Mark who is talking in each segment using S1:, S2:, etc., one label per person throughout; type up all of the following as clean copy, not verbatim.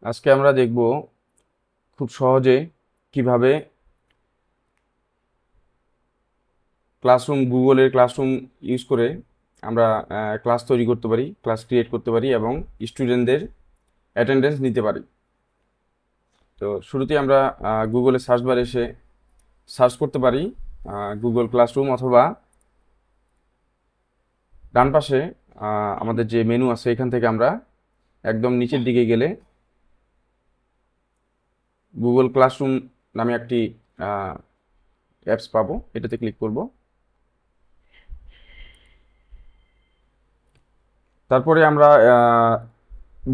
S1: আজকে আমরা দেখব খুব সহজে কিভাবে গুগলের ক্লাসরুম ইউজ করে আমরা ক্লাস তৈরি করতে পারি, ক্লাস ক্রিয়েট করতে পারি এবং স্টুডেন্টদের অ্যাটেন্ডেন্স নিতে পারি। তো শুরুতেই আমরা গুগলে সার্চ বারে এসে সার্চ করতে পারি গুগল ক্লাসরুম, অথবা ডান পাশে আমাদের যে মেনু আছে এখান থেকে আমরা একদম নিচের দিকে গেলে গুগল ক্লাসরুম নামে একটি অ্যাপস পাবো, এটাতে ক্লিক করব। তারপরে আমরা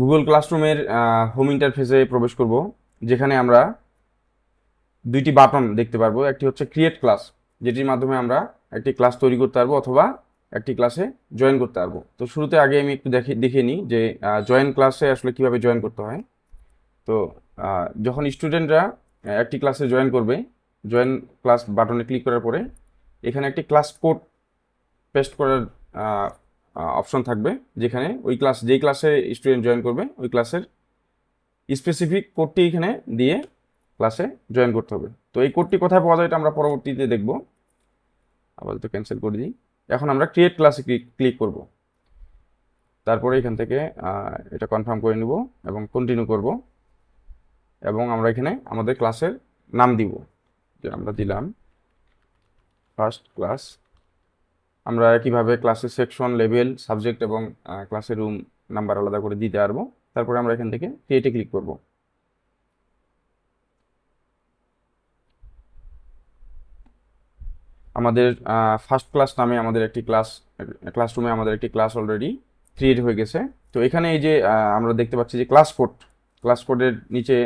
S1: গুগল ক্লাসরুমের হোম ইন্টারফেসে প্রবেশ করব, যেখানে আমরা দুইটি বাটন দেখতে পারবো। একটি হচ্ছে ক্রিয়েট ক্লাস, যেটির মাধ্যমে আমরা একটি ক্লাস তৈরি করতে পারবো অথবা একটি ক্লাসে জয়েন করতে পারবো। তো শুরুতে আগে আমি একটু দেখিয়ে নিই যে জয়েন ক্লাসে আসলে কিভাবে জয়েন করতে হয়। তো যখন স্টুডেন্টরা একটি ক্লাসে জয়েন করবে, জয়েন ক্লাস বাটনে ক্লিক করার পরে এখানে একটি ক্লাস কোড পেস্ট করার অপশন থাকবে, যেখানে যেই ক্লাসে স্টুডেন্ট জয়েন করবে ওই ক্লাসের স্পেসিফিক কোডটি এখানে দিয়ে ক্লাসে জয়েন করতে হবে। তো এই কোডটি কোথায় পাওয়া যায় এটা আমরা পরবর্তীতে দেখব। আপাতত ক্যান্সেল করে দিই। এখন আমরা ক্রিয়েট ক্লাসে ক্লিক করব। তারপরে এখান থেকে এটা কনফার্ম করে নিব এবং কন্টিনিউ করব, এবং আমরা এখানে আমাদের ক্লাসের নাম দিব, যে আমরা দিলাম ফার্স্ট ক্লাস। আমরা একইভাবে ক্লাসের সেকশন, লেভেল, সাবজেক্ট এবং ক্লাসের রুম নাম্বার আলাদা করে দিতে পারবো। তারপরে আমরা এখান থেকে ক্রিয়েটে ক্লিক করব। আমাদের ফার্স্ট ক্লাস নামে আমাদের একটি ক্লাসরুমে আমাদের একটি ক্লাস অলরেডি ক্রিয়েট হয়ে গেছে। তো এখানে এই যে আমরা দেখতে পাচ্ছি যে ক্লাস কোডের নিচে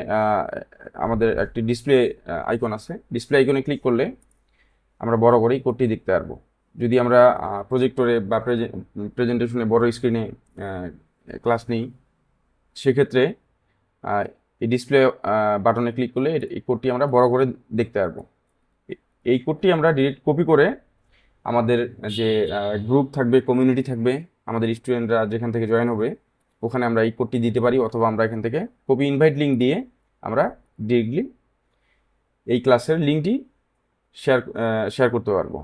S1: আমাদের একটি ডিসপ্লে আইকন আছে। ডিসপ্লে আইকনে ক্লিক করলে আমরা বড় করে এই কোডটি দেখতে পারবো। যদি আমরা প্রজেক্টরে বা প্রেজেন্টেশনে বড় স্ক্রিনে ক্লাস নিই, সেক্ষেত্রে এই ডিসপ্লে বাটনে ক্লিক করলে এই কোডটি আমরা বড় করে দেখতে পারবো। এই কোডটি আমরা ডিরেক্ট কপি করে আমাদের যে গ্রুপ থাকবে, কমিউনিটি থাকবে, আমাদের স্টুডেন্টরা যেখান থেকে জয়েন হবে ওখানে আমরা এই কোডটি দিতে পারি, অথবা আমরা এখান থেকে কপি ইনভাইট লিঙ্ক দিয়ে আমরা ডিরেক্টলি এই ক্লাসের লিঙ্কটি শেয়ার করতে পারবো।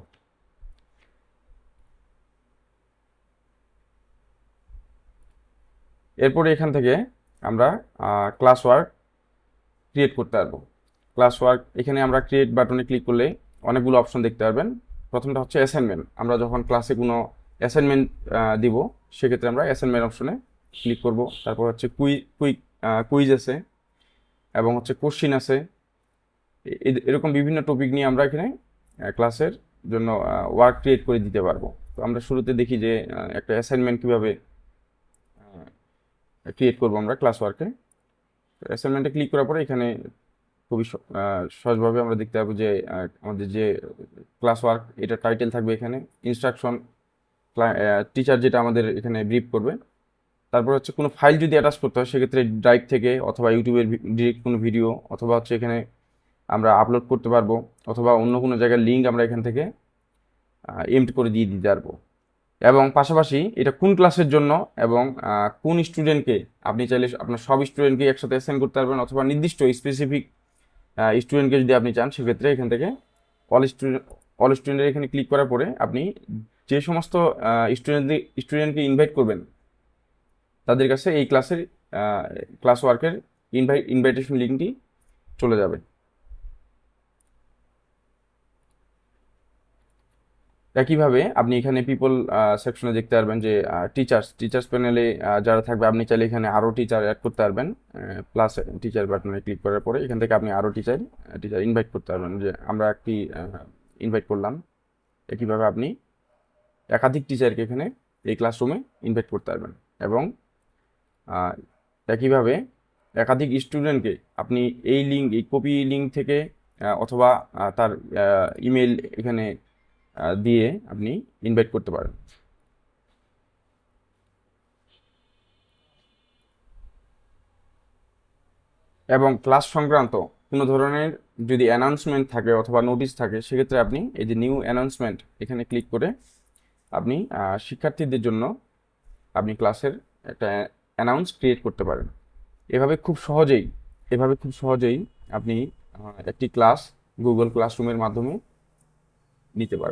S1: এরপরে এখান থেকে আমরা ক্লাস ওয়ার্ক ক্রিয়েট করতে পারবো। ক্লাস ওয়ার্ক এখানে আমরা ক্রিয়েট বাটনে ক্লিক করলে অনেকগুলো অপশন দেখতে পারবেন। প্রথমটা হচ্ছে অ্যাসাইনমেন্ট। আমরা যখন ক্লাসে কোনো অ্যাসাইনমেন্ট দিব, সেক্ষেত্রে আমরা অ্যাসাইনমেন্ট অপশনে ক্লিক করব। তারপর হচ্ছে কুইজ আছে এবং হচ্ছে কোশ্চিন আছে। এরকম বিভিন্ন টপিক নিয়ে আমরা এখানে ক্লাসের জন্য ওয়ার্ক ক্রিয়েট করে দিতে পারবো। তো আমরা শুরুতে দেখি যে একটা অ্যাসাইনমেন্ট কীভাবে ক্রিয়েট করবো আমরা ক্লাস ওয়ার্কে। অ্যাসাইনমেন্টে ক্লিক করার পরে এখানে খুবই সহজভাবে আমরা দেখতে পাবো যে আমাদের যে ক্লাস ওয়ার্ক, এটা টাইটেল থাকবে এখানে, ইনস্ট্রাকশন, টিচার যেটা আমাদের এখানে ব্রিফ করবে। তারপর হচ্ছে কোনো ফাইল যদি অ্যাটাচ করতে হয়, সেক্ষেত্রে ড্রাইভ থেকে অথবা ইউটিউবের ডিরেক্ট কোনো ভিডিও, অথবা হচ্ছে এখানে আমরা আপলোড করতে পারবো, অথবা অন্য কোনো জায়গার লিঙ্ক আমরা এখান থেকে এমড করে দিয়ে দিতে পারবো। এবং পাশাপাশি এটা কোন ক্লাসের জন্য এবং কোন স্টুডেন্টকে, আপনি চাইলে আপনার সব স্টুডেন্টকে একসাথে অ্যাসাইন করতে পারবেন, অথবা নির্দিষ্ট স্পেসিফিক স্টুডেন্টকে যদি আপনি চান, সেক্ষেত্রে এখান থেকে অল স্টুডেন্টের এখানে ক্লিক করার পরে আপনি যে সমস্ত স্টুডেন্টকে ইনভাইট করবেন তাদের কাছে এই ক্লাস ওয়ার্কের ইনভাইটেশন লিঙ্কটি চলে যাবে। একইভাবে আপনি এখানে পিপল সেকশনে দেখতে পারবেন যে টিচার্স প্যানেলে যারা থাকবে, আপনি চাইলে এখানে আরও টিচার অ্যাড করতে পারবেন। প্লাস টিচার বাটনে ক্লিক করার পরে এখান থেকে আপনি আরও টিচার ইনভাইট করতে পারবেন। যে আমরা একটি ইনভাইট করলাম, একইভাবে আপনি একাধিক টিচারকে এখানে এই ক্লাসরুমে ইনভাইট করতে পারবেন, এবং একইভাবে একাধিক স্টুডেন্টকে আপনি এই কপি লিঙ্ক থেকে অথবা তার ইমেল এখানে দিয়ে আপনি ইনভাইট করতে পারেন। এবং ক্লাস সংক্রান্ত কোনো ধরনের যদি অ্যানাউন্সমেন্ট থাকে অথবা নোটিশ থাকে, সেক্ষেত্রে আপনি এই যে নিউ অ্যানাউন্সমেন্ট এখানে ক্লিক করে আপনি শিক্ষার্থীদের জন্য আপনি ক্লাসের একটা অ্যানাউন্স ক্রিয়েট করতে পারেন। এভাবে খুব সহজেই আপনি একটি ক্লাস গুগল ক্লাসরুমের মাধ্যমে নিতে পারবেন।